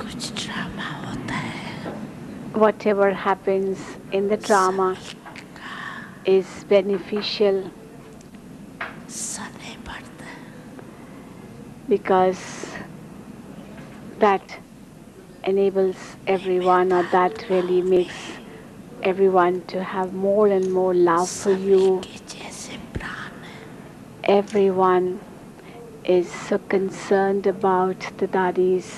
कुछ ड्रामा होता है whatever happens in the drama is beneficial सने पड़ता है because that enables everyone, or that really makes everyone to have more and more love for सभी you. के जैसे प्राण है Everyone is so concerned about the dadis.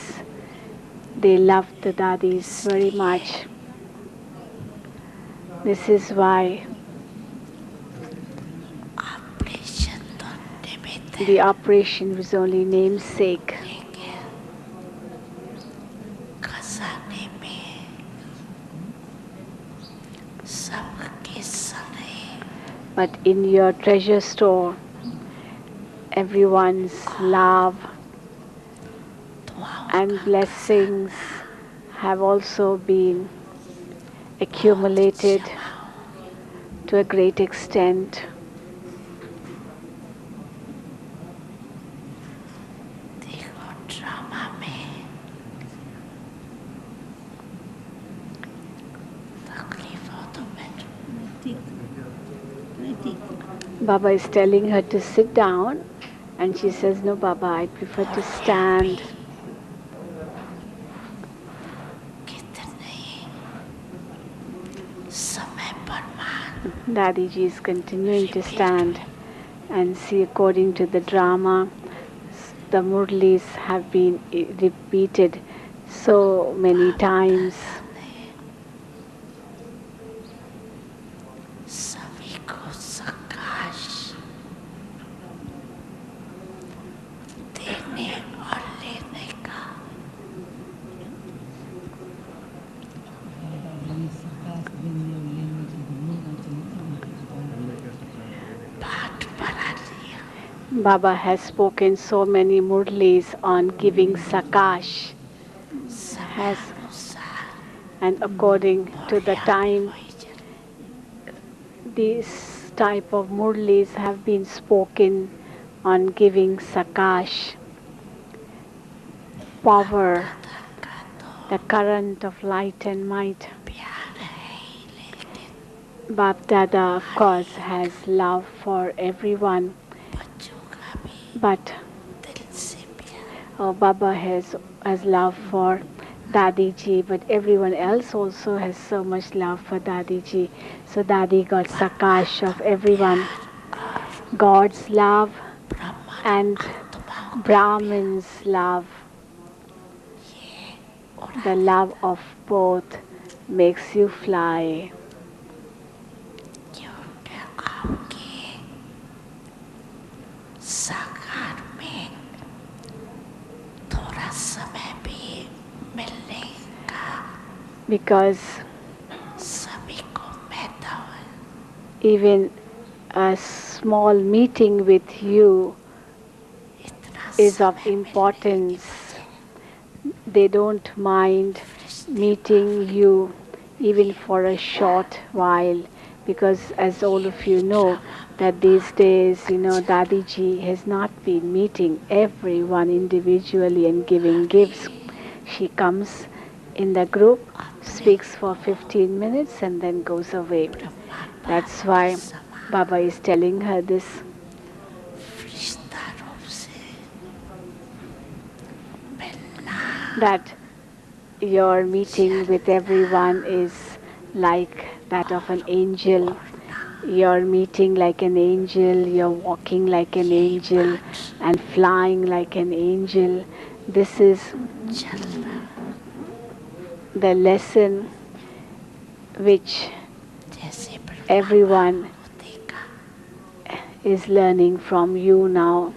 They love the dadis very इसलिए much. This is why operation तो निमित्त है the operation was only namesake. लेकिन खजाने में सबके सने But in your treasure store, everyone's love दुआओं and का blessings have also been accumulated to a great extent. देखो ड्रामा में तकलीफ हो तो बैठो Baba is telling her to sit down, and she says, "No, Baba, I prefer to stand." कितने समय पर मान Dadiji is continuing to stand, and see, according to the drama, the Murlis have been repeated so many times. सभी को सकाश देने और लेने का पाठ पढ़ा लिया Baba has spoken so many Murlis on giving Sakash, has, समानुसार and according to the बोलिया time, वही चल these type of Murlis have been spoken on giving Sakash, power, दादा का तो the current of light and might. प्यार है ही लेकिन Bap Dada, of course, has love for everyone, बच्चों का भी but दिल से प्यार Baba has love for Dadi Ji, but everyone else also has so much love for Dadi Ji. So Dadi got Sakash of everyone. God's love Brahma and आत्माओं Brahman's love, उड़ा the love of both, makes you fly. क्योंकि आपके साकार में थोड़ा समय भी मिलने का Because सभी को महत्व है even a small meeting with you इतना is of समय मिलने की importance. वजह They don't mind meeting you even for a short while, because as all of you know that these days, Dadi Ji has not been meeting everyone individually and giving gifts. She comes in the group, speaks for 15 minutes and then goes away. That's why Baba is telling her this. फरिश्ता रूप से मिलना That your meeting with everyone is like that of an angel. You're meeting like an angel, you're walking like an angel, and flying like an angel. This is चलना the lesson which जैसे Brahma everyone को देखा is learning from you now.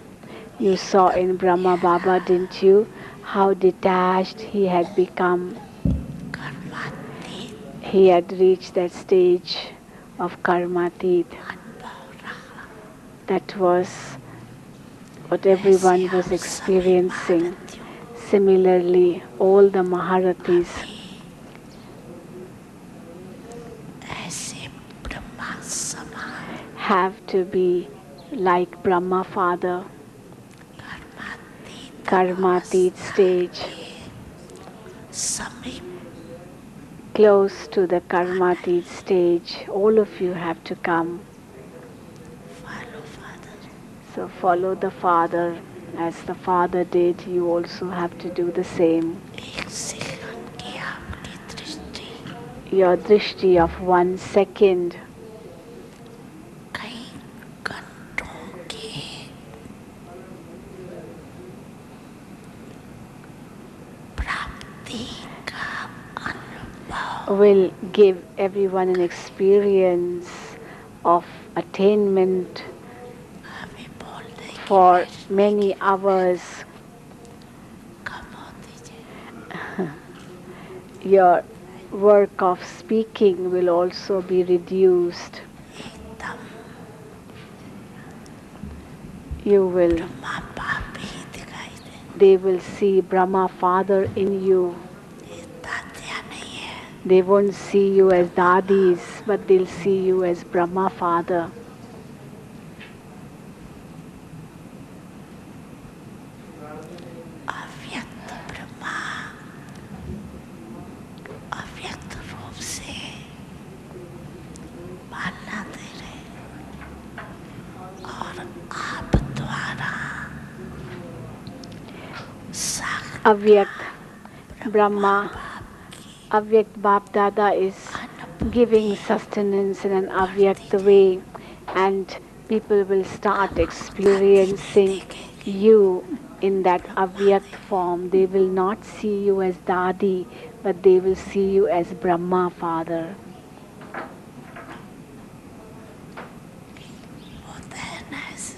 You saw in Brahma Baba, didn't you, how detached he had become. कर्मातीत He had reached that stage of karmatit. अनुभव रहा That was what ऐसे everyone was हम सभी experiencing. महारथियों Similarly, all the Maharathis भी ऐसे ब्रह्मा समान have to be like Brahma Father, कर्मातीत Karmatit अवस्था stage. के समीप close to the Karmatit stage. All of you have to come. follow Father. So follow the Father. As the Father did, you also have to do the same. एक second की आपकी दृष्टि Your drishti of 1 second कई घंटों की प्राप्ति का अनुभव will give everyone an experience of attainment अभी बोल रही for many hours. कम होती जाए Your work of speaking will also be reduced. एकदम You will, माँ बाप ही दिखाई दे they will see Brahma Father in you. ये तात्या नहीं है They won't see you as dadis, but they'll see you as Brahma Father. अव्यक्त ब्रह्मा अव्यक्त रूप से पालना दे रहे और आप द्वारा साक्षात Avyakt Brahma, Avyakt Bap Dada is giving sustenance in an Avyakt way, and people will start experiencing you in that Avyakt form. They will not see you as Dadi, but they will see you as Brahma Father. होता है ना ऐसे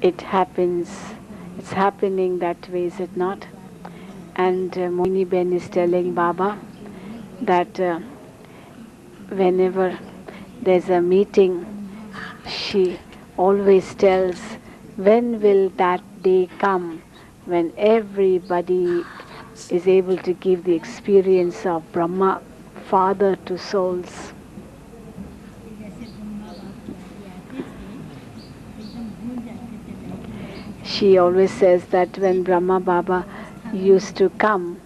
It happens, it's happening that way, is it not? And Moini Ben is telling Baba that whenever there's a meeting, she always tells, when will that day come when everybody is able to give the experience of Brahma, Father to souls. She always says that when Brahma Baba used to come,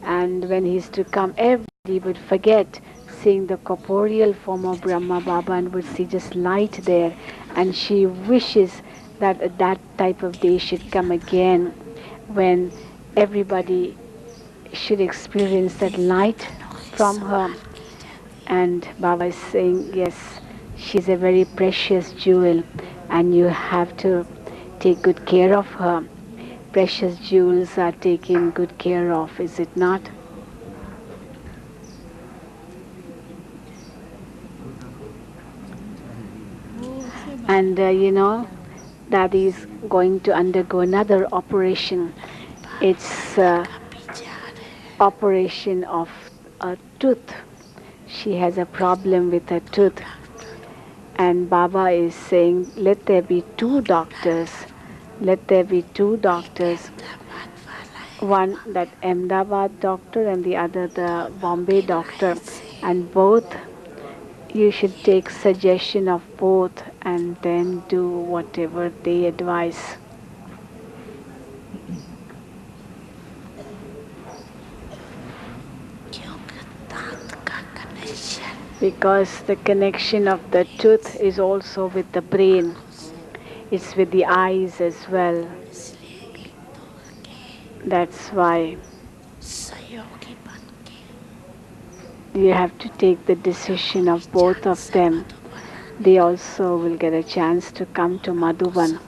and when he used to come, everybody would forget seeing the corporeal form of Brahma Baba and would see just light there. And she wishes that that type of day should come again when everybody should experience that light from her. And Baba is saying, yes, she's a very precious jewel and you have to take good care of her. Precious jewels are taken good care of, is it not? And Daddy is going to undergo another operation. It's operation of a tooth. She has a problem with her tooth. And Baba is saying, let there be two doctors. Let there be two doctors. One that Ahmedabad doctor and the other the Bombay doctor. And both, you should take suggestion of both and then do whatever they advise. Because the connection of the tooth is also with the brain. It's with the eyes as well. That's why you have to take the decision of both of them. They also will get a chance to come to Madhuban.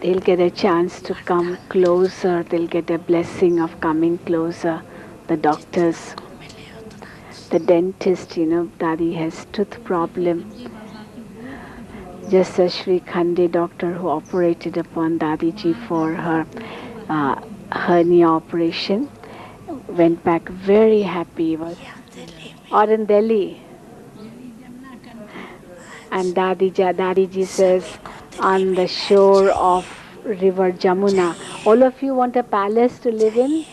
They'll get a chance to come closer. They'll get a blessing of coming closer. The doctors, the dentist, Daddy has tooth problem. Just as Sri Khande doctor who operated upon Dadi ji for her hernia operation, went back very happy. Or in Delhi. And Dadi ji says, on the shore of river Jamuna. All of you want a palace to live in?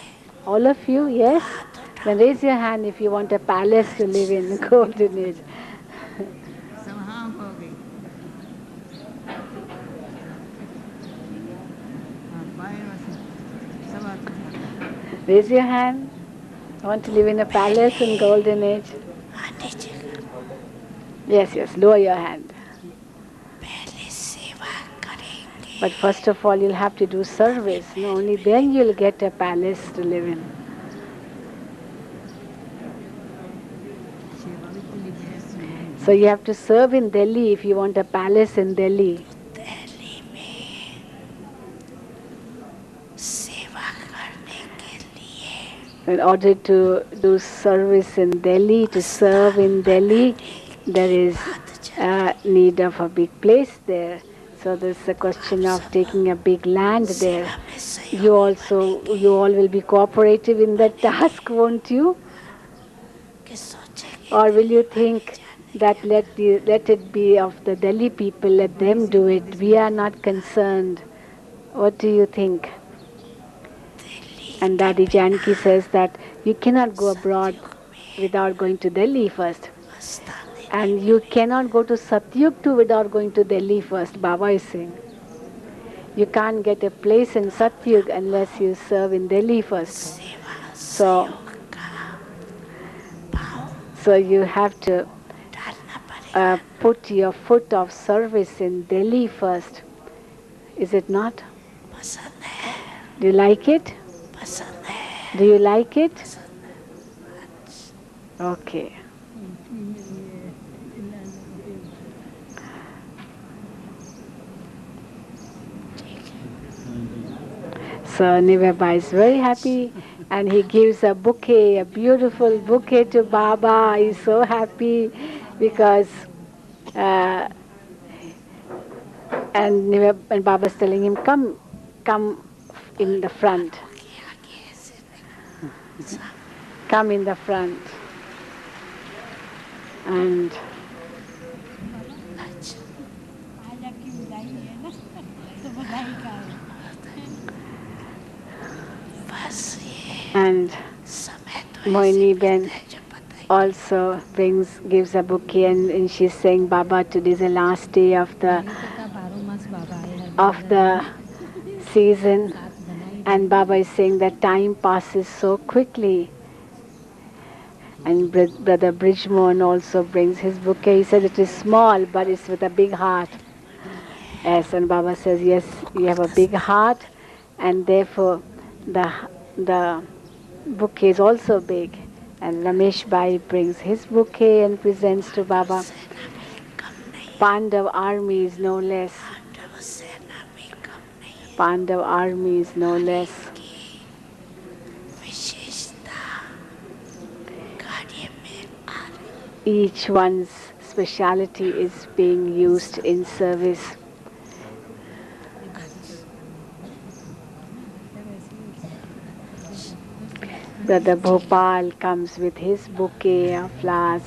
All of you, yes? Then raise your hand if you want a palace to live in the golden age. Raise your hand. Want to live in a palace in golden age? आने जगह Yes, yes. Lower your hand. पहले सेवा करेंगे. But first of all, you'll have to do service. No, only then you'll get a palace to live in. So you have to serve in Delhi if you want a palace in Delhi. Delhi में सेवा करने के लिए In order to do service in Delhi, to serve in Delhi, there is need of a big place there. So there's a question of taking a big land there. सेवा में सहयोग You all will be cooperative in that task, won't you? के सोचेंगे Or will you think that let it be of the Delhi people, let them do it. We are not concerned. What do you think? Delhi And Dadi Janki says that you cannot go abroad without going to Delhi first. Mastani And you cannot go to Satyug too without going to Delhi first, Baba is saying. You can't get a place in Satyug unless you serve in Delhi first. सेवा So, सहयोग का भाव so you have to डालना पड़ेगा. put your foot of service in Delhi first. Is it not? पसंद है Do you like it? पसंद है Do you like it? Okay. So Nivaba is very happy and he gives a bouquet, a beautiful bouquet to Baba. He's so happy because uh, and Baba's telling him, come in the front. Come in the front. And बस ये and समय तो Moini Ben है जो पता ही also gives a bouquet and she's saying, Baba, today is the last day of the season, and Baba is saying that time passes so quickly. And Brother Bridgemohan also brings his bouquet. He says it is small, but it's with a big heart. Yes, and Baba says, yes, you have a big heart, and therefore the bouquet is also big. And Ramesh Bhai brings his bouquet and presents to Baba. सेना में कम नहीं Pandav armies, no less. Pandav सेना में कम नहीं Pandav armies, no less. की विशेषता कार्य में आ रही Each one's speciality is being used in service. Brother Bhopal comes with his bouquet of flowers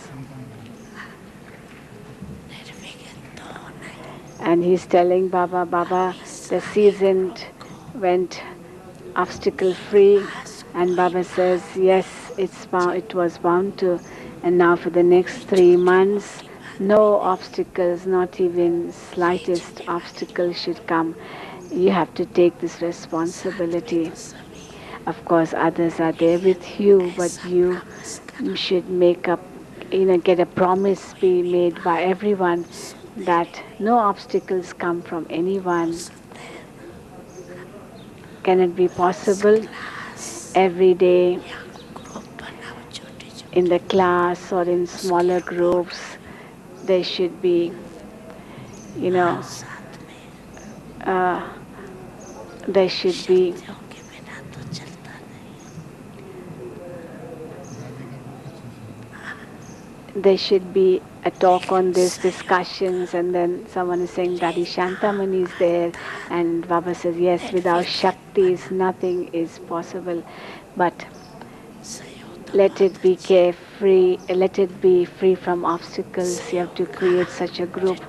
निर्विघ्न तो नहीं and he's telling Baba, Baba, the season went obstacle free. And Baba says, yes, it was bound to. And now for the next 3 months, no obstacles, not even slightest obstacle should come. You have to take this responsibility. Of course, others are there with you, but you should get a promise be made by everyone that no obstacles come from anyone. Can it be possible every day group बनाओ छोटे छोटे in the class or in smaller groups? There should be, साथ में there should be शक्तियों के बिना तो चलता नहीं there should be a talk on this, discussions, and then someone is saying Daddy Shantamani is there, and Baba says, yes, without Shaktis nothing is possible. But सहयोग let it be carefree, let it be free from obstacles. You have to create such a group.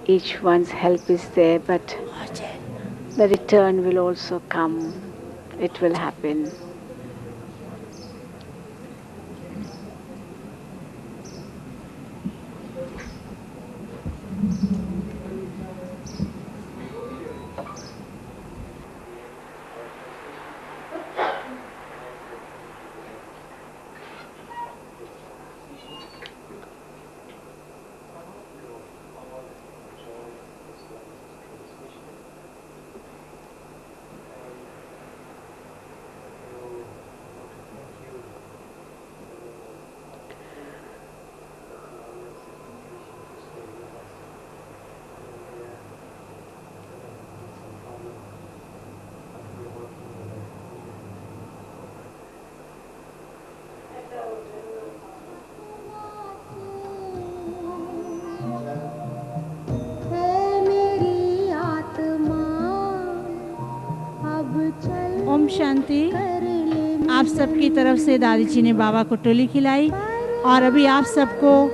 Each one's help is there, but हो जाए the return will also come. It will happen. शांति। आप सबकी तरफ से दादी जी ने बाबा को टोली खिलाई और अभी आप सबको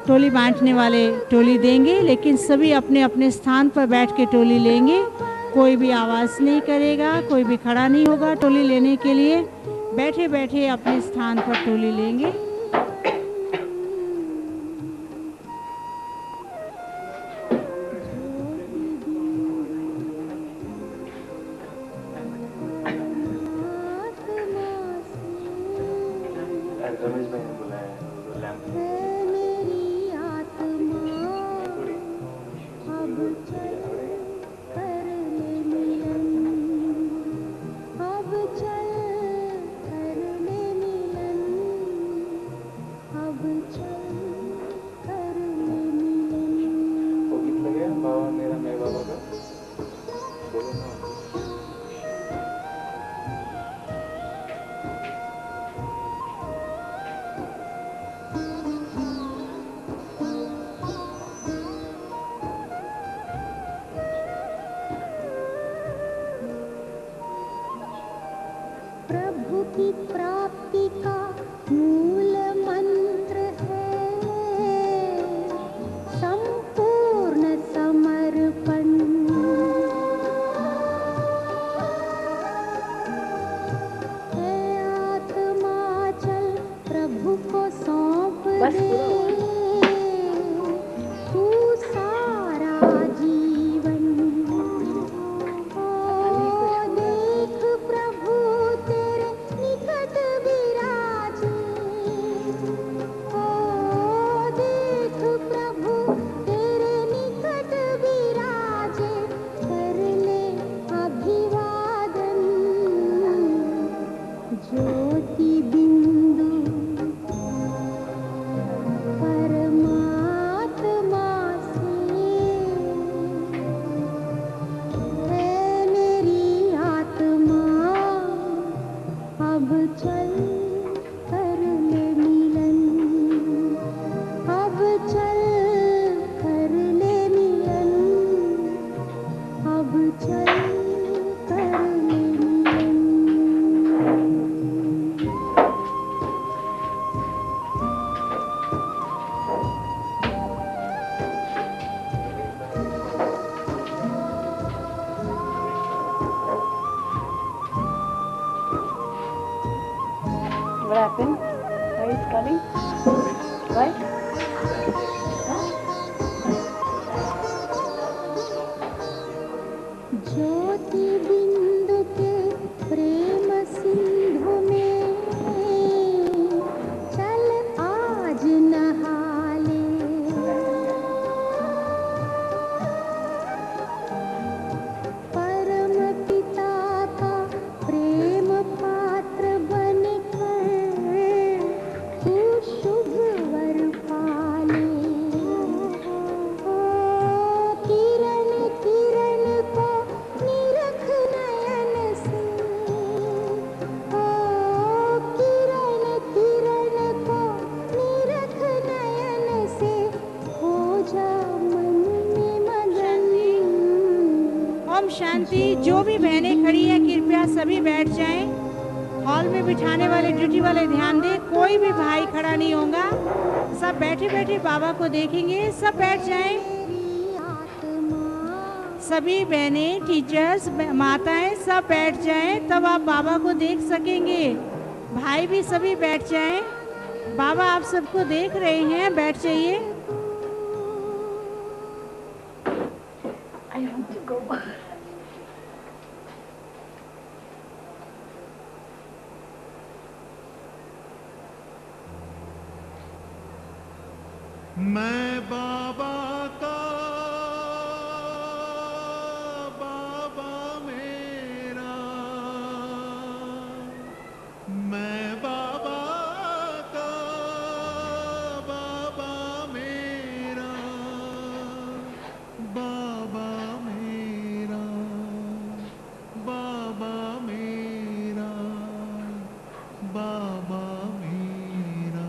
टोली बांटने वाले टोली देंगे, लेकिन सभी अपने अपने स्थान पर बैठ के टोली लेंगे। कोई भी आवाज़ नहीं करेगा, कोई भी खड़ा नहीं होगा टोली लेने के लिए। बैठे बैठे अपने स्थान पर टोली लेंगे। प्रभु की प्राप्ति का मूल मंत्र है संपूर्ण समर्पण। है आत्मा चल प्रभु को सौंप दे तू सारा जीवन। देख प्रभु तेरे निकट विराजे, देख प्रभु तेरे निकट विराजे, कर ले अभिवादन। ज्योति बिंदु परमात्मा से है मेरी आत्मा, अब चल कर ले मिलन, अब चल कर ले मिलन, अब चल कर ले मिलन। What happened? Why is coming? Why? ज्योति बिंदु के प्रेम सिंधु में चल आज नहा ले। परम पिता का प्रेम पात्र बनकर तू शुभ वर पाले। किरण किरण को निरख नयन से, किरण किरण को निरख नयन से, हो जा मन में मगन। ओम शांति। जो भी बहनें खड़ी हैं कृपया सभी बैठ जाएं। हॉल में बिठाने वाले ड्यूटी वाले ध्यान दें, कोई भी भाई खड़ा नहीं होगा। सब बैठे बैठे बाबा को देखेंगे। सब बैठ जाएं। मेरी आत्मा सभी बहनें, टीचर्स, माताएं सब बैठ जाएं, तब आप बाबा को देख सकेंगे। भाई भी सभी बैठ जाएं। बाबा आप सबको देख रहे हैं, बैठ जाइए। I want to go. मैं बाबा का बाबा मेरा, मैं बाबा का बाबा मेरा, बाबा मेरा, बाबा मेरा, बाबा मेरा।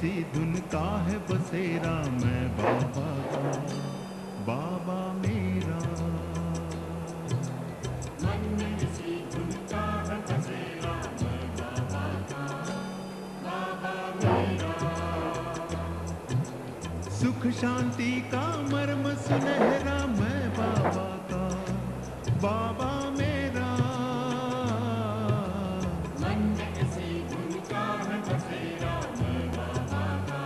सी धुन का है बसेरा, मैं बाबा का, बाबा मेरा। मन में सी धुन का है बसेरा, मैं बाबा का, बाबा मेरा। सुख शांति का मर्म सुनहरा, मैं बाबा का, बाबा मेरा। मन में सी धुन का है बसेरा, मैं बाबा का,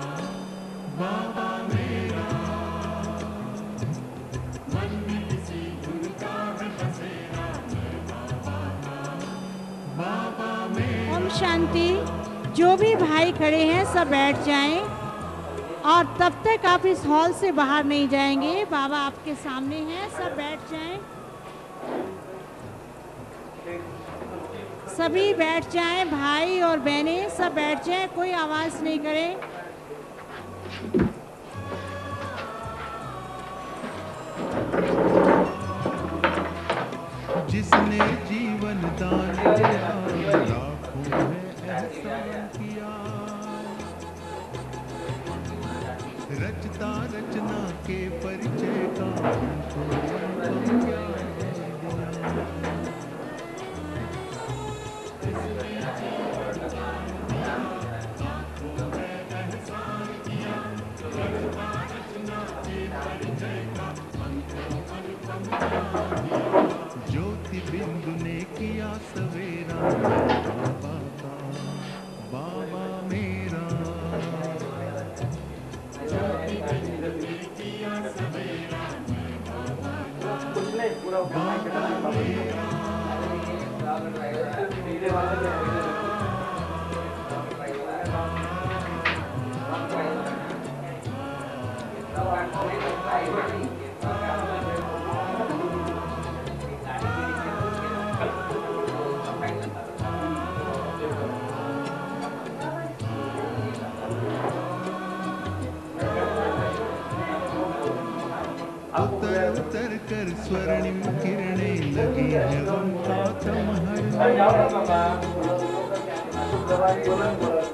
बाबा मेरा। मन में सी धुन का है बसेरा, मैं बाबा का, बाबा मेरा। ओम शांति। जो भी भाई खड़े हैं सब बैठ जाएं और तब तक आप इस हॉल से बाहर नहीं जाएंगे। बाबा आपके सामने हैं, सब बैठ जाएं। सभी बैठ जाएं, भाई और बहनें सब बैठ जाएं, कोई आवाज़ नहीं करे। जिसने जीवन दान दिया, लाखों में एहसान किया। रचता रचना के परिचय का हमको अनुभव क्या है। ज्योति बिंदु ने किया सवेरा, बाबा का, बाबा मेरा। ज्योति बिंदु ने किया सवेरा, बाबा का, बाबा मेरा। उतर उतर कर स्वर्णिम किरणें लगी है उनका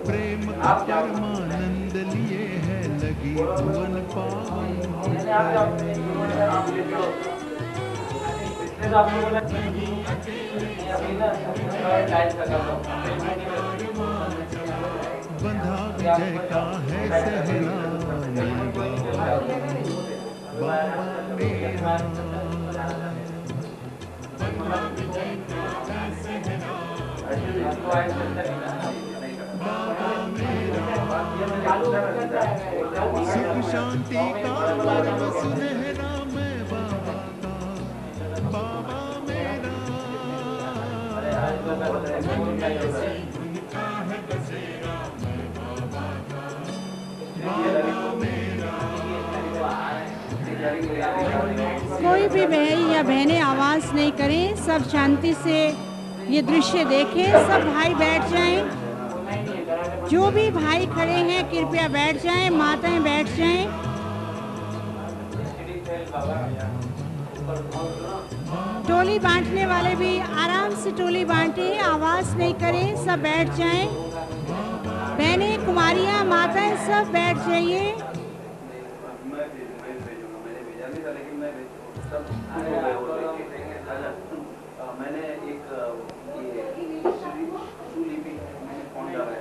प्रेम का परमानंद लिए है लगी भुवन पावन। बंधा विजय का है सहरा, बाबा मेरा। बाबा मेरा। सुख शांति का मर्म सुनहरा, मैं बाबा का, बाबा मेरा। उनका है बसेरा, मैं बाबा का, बाबा मेरा। कोई भी भाई या बहनें आवाज़ नहीं करें, सब शांति से ये दृश्य देखें। सब भाई बैठ जाएं। जो भी भाई खड़े हैं कृपया बैठ जाएं, माताएं बैठ जाएं। टोली बांटने वाले भी आराम से टोली बांटें, आवाज़ नहीं करें, सब बैठ जाएं। बहनें, कुमारियाँ, माताएं सब बैठ जाइए। मैंने एक लिपि मैंने फोन डाला है।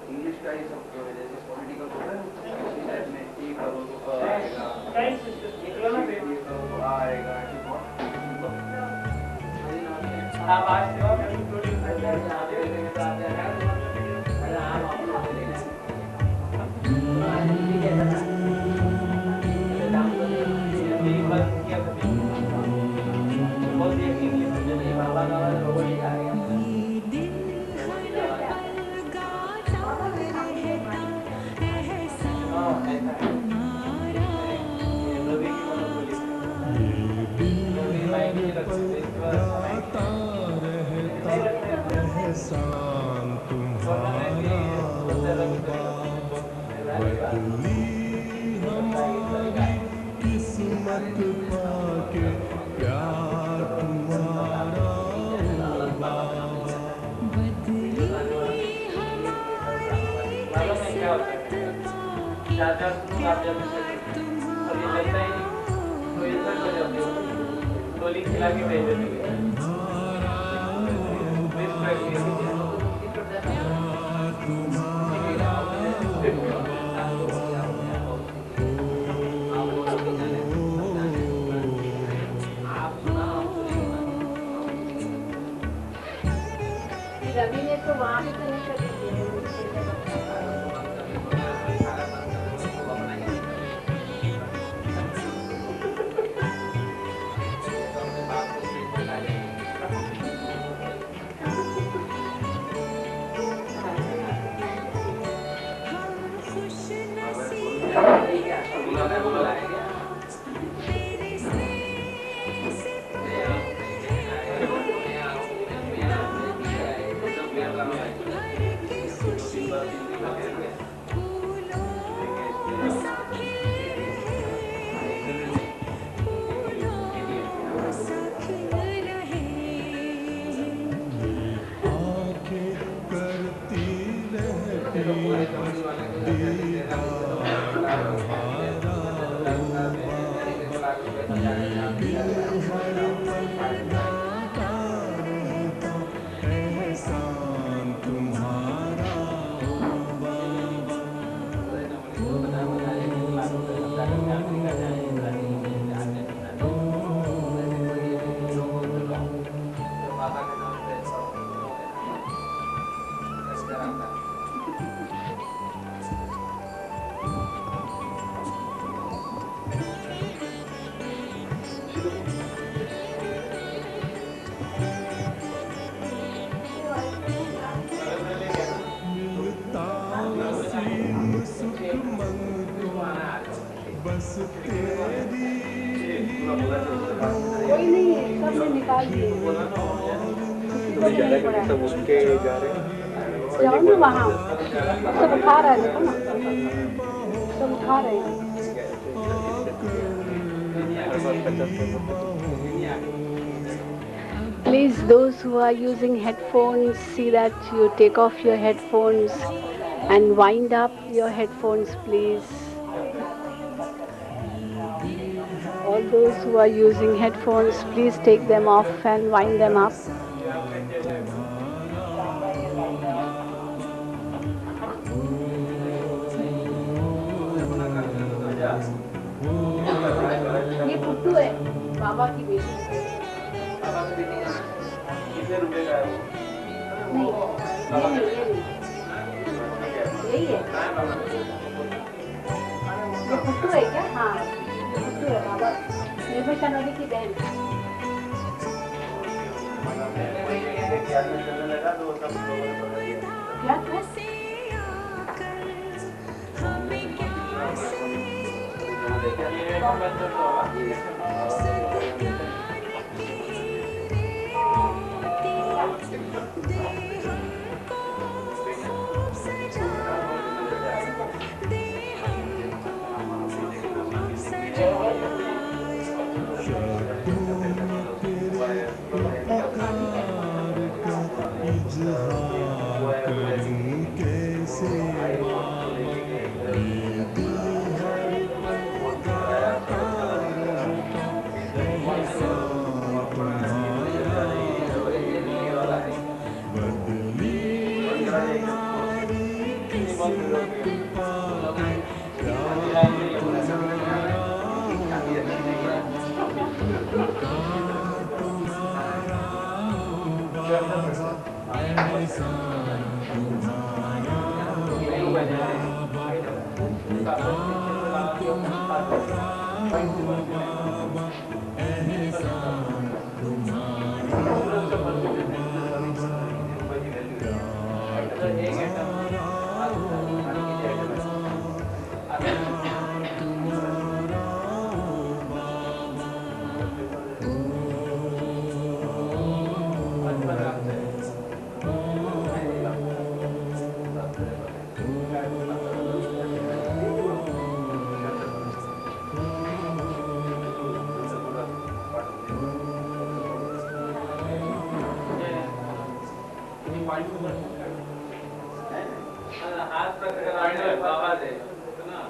इंग्लिश का ही सब जैसे पॉलिटिकल होता है में एक आएगा। एहसान तुम्हारा चार सुनो आप जब और ये चलता ही नहीं तो ये सब हो जाते हो टोली खिला के भेज देते हो रवि ने तो वहाँ पे नहीं कर दिया कोई नहीं है, सब ने निकाल दिए। सब उसके जा रहे हैं जाओ ना वहाँ, सब उठा रहा है, देखो ना, सब उठा रहे हैं। Please, those who are using headphones, see that you take off your headphones and wind up your headphones, please. All those who are using headphones, please take them off and wind them up. ये पुट्टू है, बाबा की बेटी। कितने रुपए का है वो? नहीं, यही है। ये पुट्टू है क्या? हाँ, ये पुट्टू है बाबा। निर्भया नदी की बहन। क्या?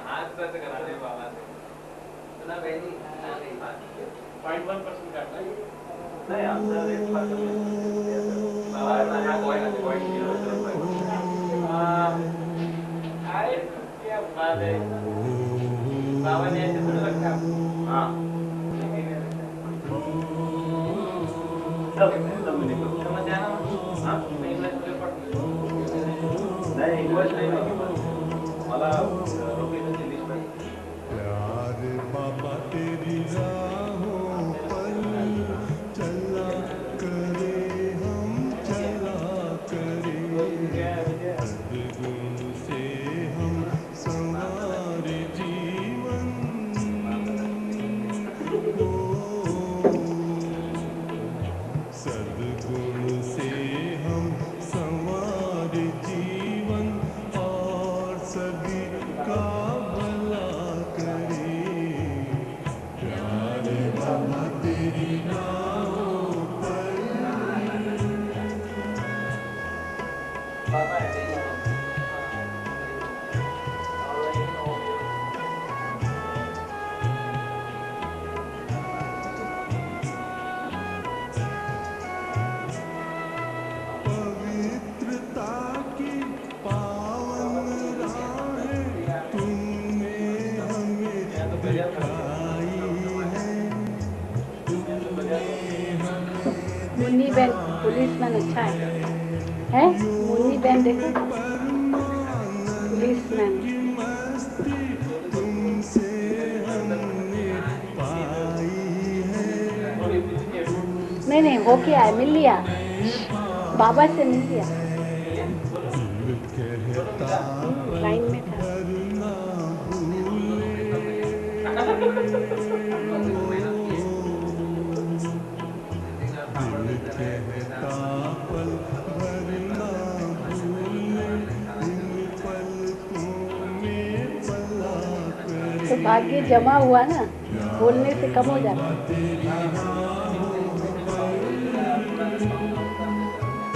हाथ 0.1% काटता है नहीं आंसर इस बार तो बाबा ना यहाँ पॉइंट 0.05 आए क्या बात है बाबा ने ऐसे थोड़ा रखा हाँ सब मैंने समझ आया ना हाँ नहीं मैं तुझे पढ़ नहीं इंग्लिश नहीं मला लोकेशन इंग्लिश में प्यार बाबा तेरी राहों पर चला करे हम चला करे सद्गुण से हम संवारे जीवन को सद्गुण से हम संवारे जीवन और सभी का भला करे प्यार बाबा तेरी राहों पर बाबा ऐसे ही पवित्रता की पावन राहें तुमने हमें दिखाई है मुन्नी बहन पुलिसमैन अच्छा है मुन्नी बहन देखो पुलिसमैन मस्ती तुमसे हमने पाई है नहीं हो क्या है मिल लिया बाबा से मिल लिया दिल कहता लाइन में था वरना भूले दिल कहता पल भरना भूले इन पलकों में पला करे तो भाग्य जमा हुआ ना बोलने से कम हो जाता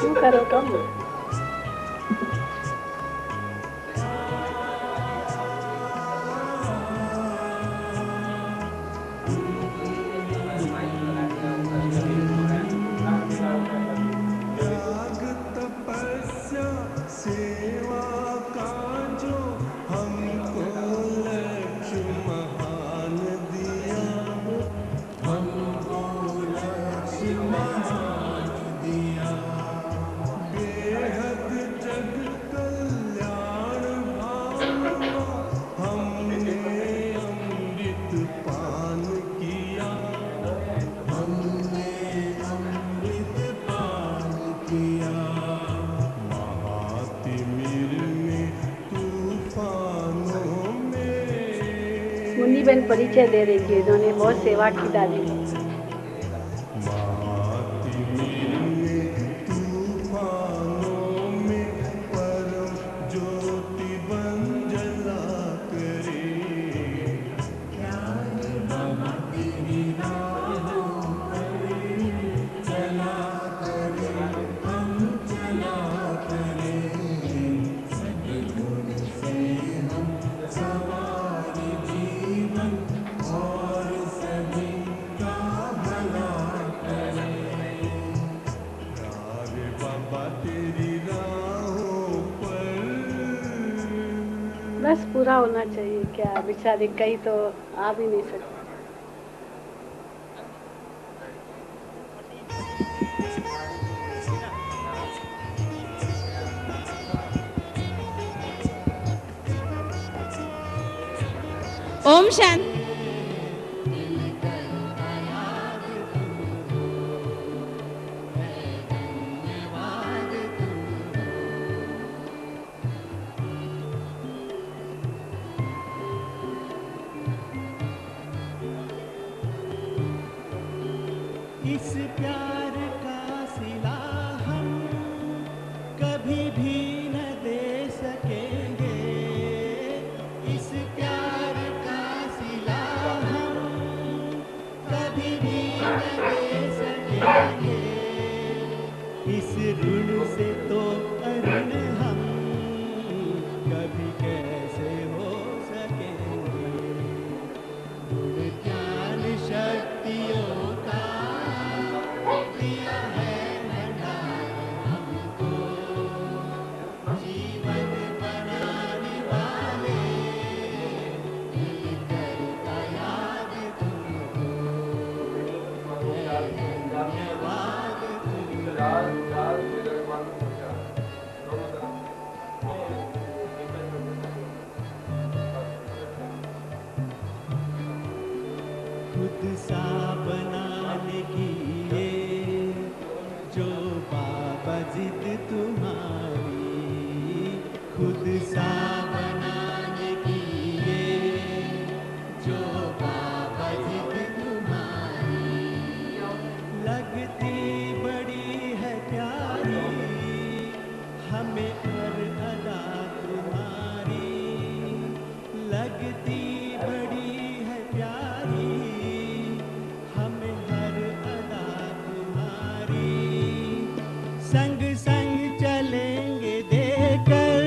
क्यों करो कम त्याग तपस्या सेवा का जो हमको लक्ष्य महान दिया हमको लक्ष्य महान दिया बेहद जग कल्याण भावना हमने अमृत पान किया हमने अमृत पान किया महातिमिर में तूफानों में मुन्नी बहन परिचय दे रही थी इन्होंने बहुत सेवा की दादी महातिमिर में तूफानों में परम ज्योति बन जला करे बाबा तेरी राहों पर चला करे हम चला करे सद्गुण से हम सवारे जीवन और सभी का भला करे प्यार बाबा तेरी राहों पर बस पूरा होना चाहिए क्या बेचारे कहीं तो आ भी नहीं सकते ओम शांति इस प्यार का सिला हम कभी भी न दे सकेंगे इस प्यार का सिला हम कभी भी न दे सकेंगे इस ऋण से तो अऋण हम कभी कैसे हो सकेंगे ऋण क्या जिद तुम्हारी खुद सा बनाने की ये जो बाबा जिद तुम्हारी लगती बड़ी है प्यारी हमें हर अदा तुम्हारी लगती बड़ी है प्यारी हमें हर अदा तुम्हारी संग संग चलेंगे देकर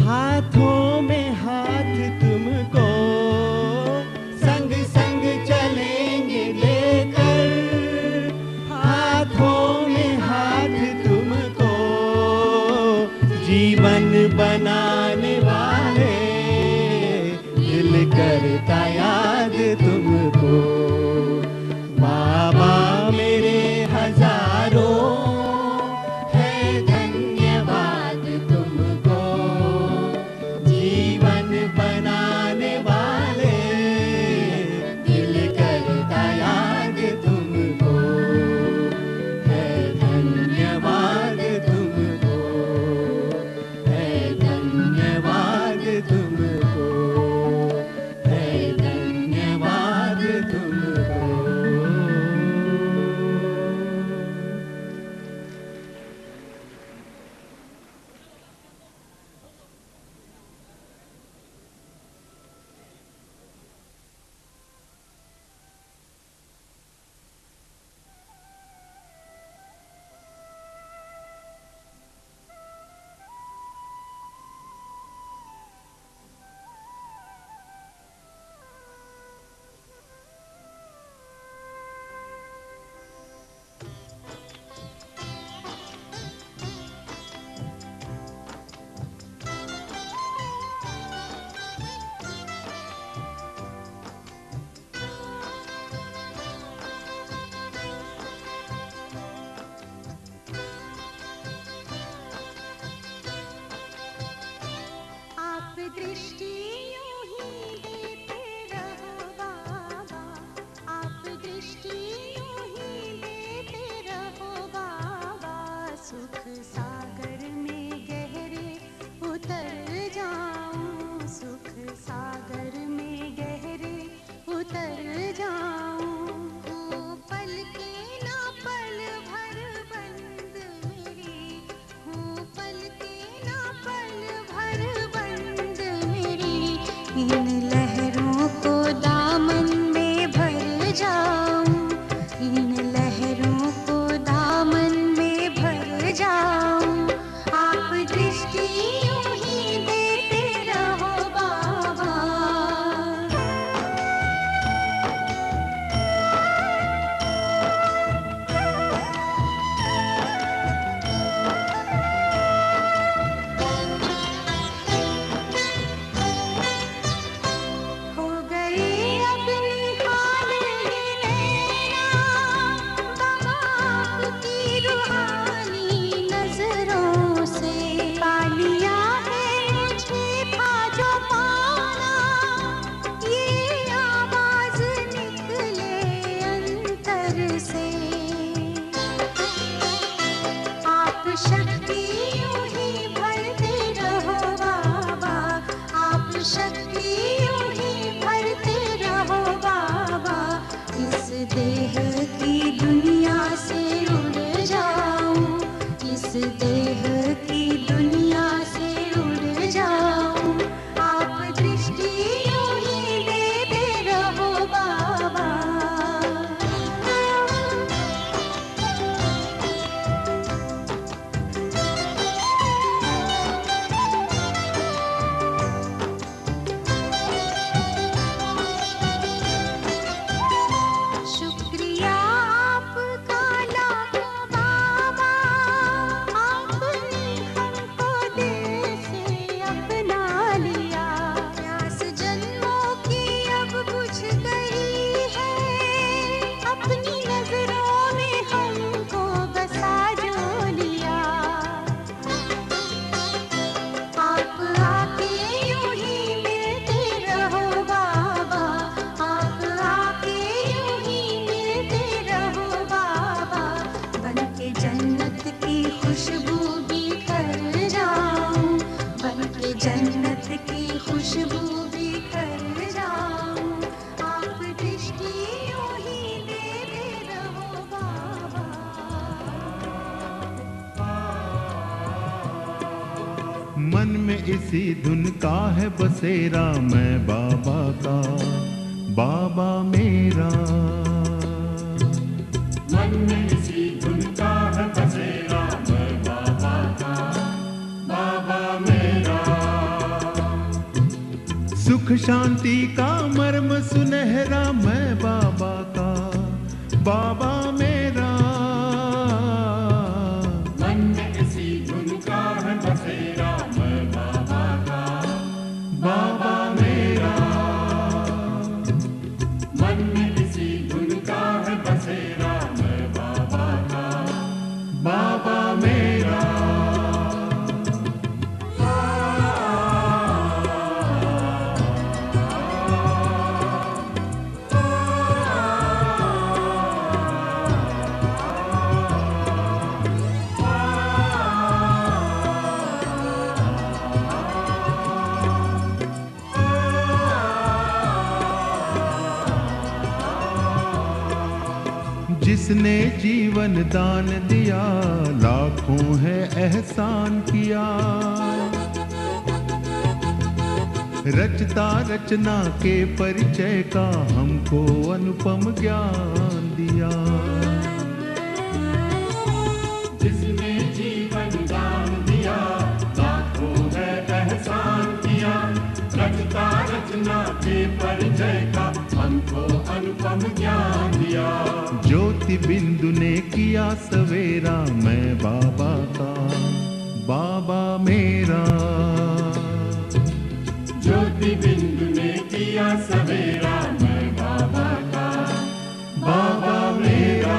हाथों में हाथ तुमको संग संग चलेंगे लेकर हाथों में हाथ तुमको जीवन बनाने वाले दिल करता याद तुमको बाबा मेरे हजारों है धन्यवाद तुमको जीवन बनाने वाले दिल करता याद तुमको है धन्यवाद तुमको है धन्यवाद तुमको है धन्यवाद तुमको आप दृष्टि यूं ही देते रहो बाबा आप दृष्टि यूं ही देते रहो बाबा सुख सागर में गहरे उतर जाऊं सुख सागर में गहरे उतर जाऊं हूँ पल के ना पल भर बंद मेरी हूँ पल के ना पल भर बंद मेरी इन लहरों को दामन में भर जाऊं इन लहरों को दामन में भर जाऊं आप दृष्टि यूं ही देते रहो बाबा हो गई अपनी हाल ही नैना बमाक की रूहानी नजरों से पा लिया है मुझे था जो पाना ये आवाज निकले अंतर से आप शक्ति यूं ही भरते रहो बाबा आप शक्ति यूं ही भरते रहो बाबा इस देह की दुनिया से उड़ जाऊं इस देह की दुनिया से उड़ जाऊं आप दृष्टि यूं ही देते रहो बाबा मन में इसी धुन का है बसेरा, मैं बाबा का बाबा मेरा। मन में इसी धुन का है बसेरा, मैं बाबा का बाबा मेरा। सुख शांति का मर्म सुनहरा, मैं बाबा का बाबा मेरा। मन में इसी धुन का है बसेरा, मैं बाबा का बाबा मेरा। मन में इसी धुन का है बसेरा, मैं बाबा का बाबा मेरा। जिसने जीवन दान दिया, लाखों है एहसान किया। रचता रचना के परिचय का हमको अनुपम ज्ञान दिया। जिसने जीवन दान दिया, लाखों है एहसान किया। रचता रचना के परिचय का हमको अनुपम ज्ञान दिया। ज्योति बिंदु ने किया सवेरा, मैं बाबा का बाबा मेरा। ज्योति बिंदु ने किया सवेरा, मैं बाबा का बाबा मेरा।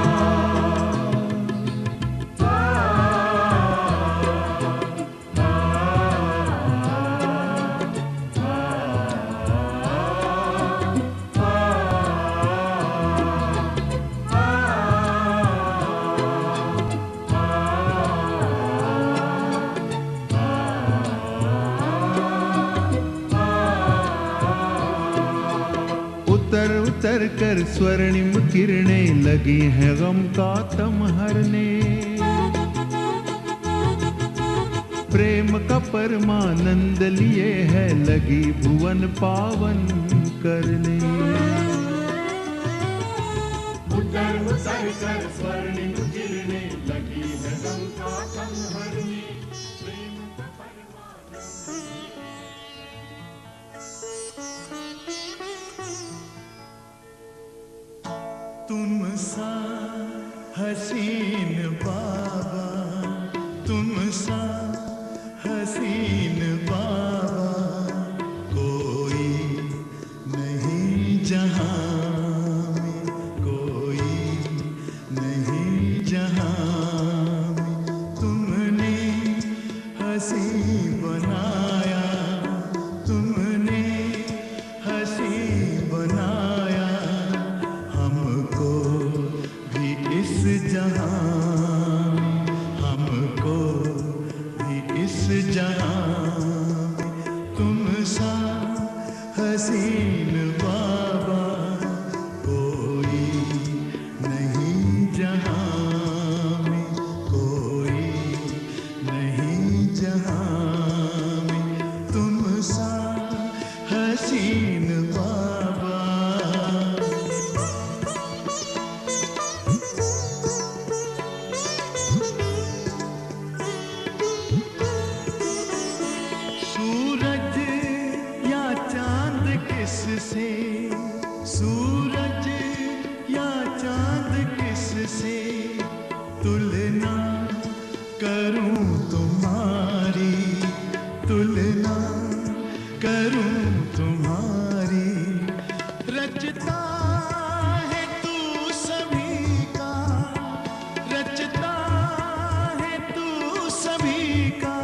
उतर उतर कर स्वर्णिम किरणें लगी हैं गम का तम हरने। प्रेम का परमानंद लिए है लगी भुवन पावन करने। उतर उतर कर स्वर्णिम किरणें लगी है गम का तम हरने। प्रेम का परमानंद। तुम सा हसीन बाबा, तुम सा हसीन बाबा, कोई नहीं जहां में, कोई नहीं जहां में। तुमने हसी बनाया, तुमने हसी बनाया हमको भी इस जहां में, हमको भी इस जहां में। तुम सा हसीन बाबा, कोई नहीं जहां में, कोई नहीं जहां में। तुम सा हसीन बाबा। सूरज या चांद किससे, सूरज या चांद किससे तुलना करूं तुम्हारी, तुलना करूं तुम्हारी। रचता है तू सभी का, रचता है तू सभी का।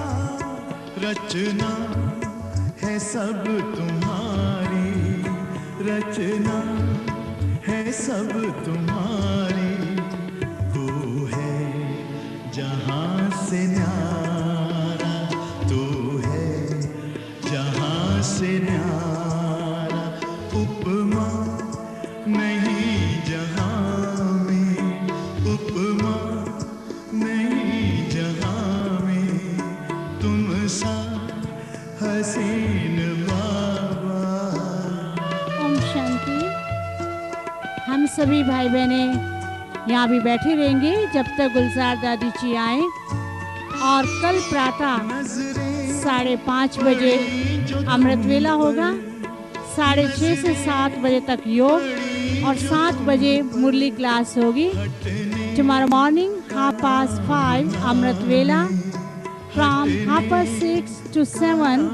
रचना है सब तुम्हारी, रचना है सब तुम्हारी। तू है जहां से न्यारा, तू है जहां से न्यारा। उपमा नहीं जहां में, उपमा नहीं जहां में। तुम सा हसीन बाबा। ओम शांति। हम सभी भाई बहने यहाँ भी बैठे रहेंगे जब तक गुलजार दादी जी आए, और कल प्रातः 5:30 बजे अमृत वेला होगा, 6:30 से 7 बजे तक योग और 7 बजे मुरली क्लास होगी। टुमारो मॉर्निंग 5:30 अमृत वेला, from 6:30 to 7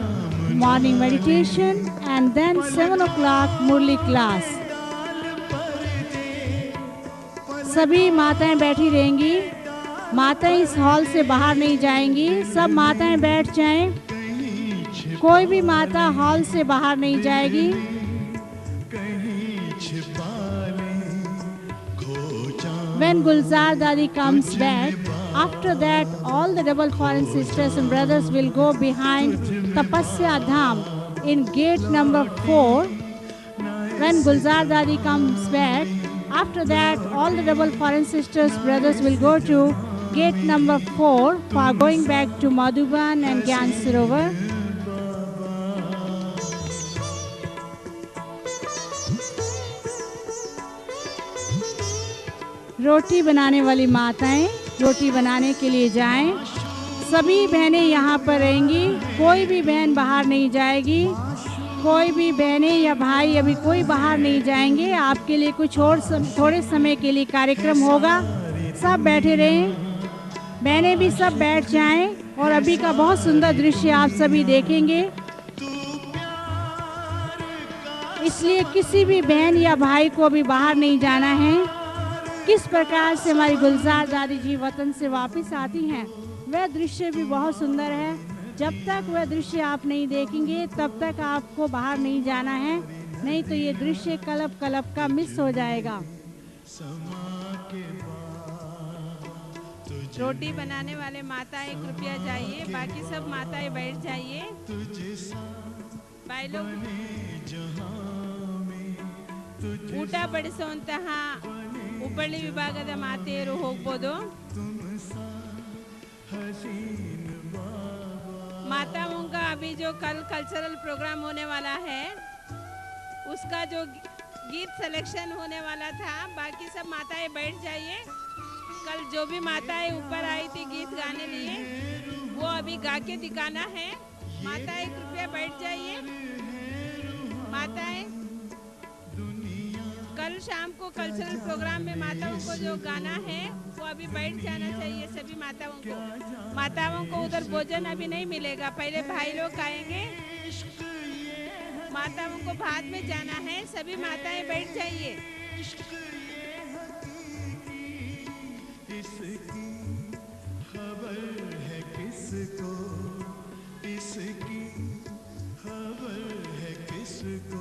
morning meditation, and then 7 o'clock Murli class. सभी माताएं बैठी रहेंगी, माताएं इस हॉल से बाहर नहीं जाएंगी, सब माताएं बैठ जाएं, कोई भी माता हॉल से बाहर नहीं जाएगी। When Gulzar Dadi comes back, after that all the double foreign sisters and brothers will go behind Tapasya Dham in gate number 4. When Gulzar Dadi comes back, after that all the double foreign sisters brothers will go to gate number 4 for going back to Madhuban and Gyan Sarovar. रोटी बनाने वाली माताएं रोटी बनाने के लिए जाएं। सभी बहनें यहाँ पर रहेंगी, कोई भी बहन बाहर नहीं जाएगी, कोई भी बहनें या भाई अभी कोई बाहर नहीं जाएंगे। आपके लिए कुछ और थोड़े समय के लिए कार्यक्रम होगा, सब बैठे रहें, बहनें भी सब बैठ जाएं और अभी का बहुत सुंदर दृश्य आप सभी देखेंगे। इसलिए किसी भी बहन या भाई को अभी बाहर नहीं जाना है। किस प्रकार से हमारी गुलजार दादी जी वतन से वापस आती हैं, वह दृश्य भी बहुत सुंदर है। जब तक वह दृश्य आप नहीं देखेंगे तब तक आपको बाहर नहीं जाना है, नहीं तो ये दृश्य कलप कलप का मिस हो जाएगा। रोटी बनाने वाले माताएं कृपया जाइए, बाकी सब माताएं बैठ जाइए। भाई लोग ಊಟ ಬಡಿಸುವಂತಹ ಹುಬ್ಬಳ್ಳಿ ವಿಭಾಗದ ಮಾತೆಯರು ಹೋಗ್ಬೋದು। माताओं का अभी जो कल कल्चरल प्रोग्राम होने वाला है उसका जो गीत सिलेक्शन होने वाला था, बाकी सब माताएं बैठ जाइए। कल जो भी माताएं ऊपर आई थी गीत गाने लिए वो अभी गा के दिखाना है। माताएं कृपया बैठ जाइए। माताएं कल शाम को कल्चरल प्रोग्राम में माताओं को जो गाना है वो अभी बैठ जाना चाहिए सभी माताओं को। माताओं को उधर भोजन अभी नहीं मिलेगा, पहले भाई लोग आएंगे, माताओं को बाद में जाना है। सभी माताएं बैठ जाइए। खबर है किसको, इसकी खबर है किसको।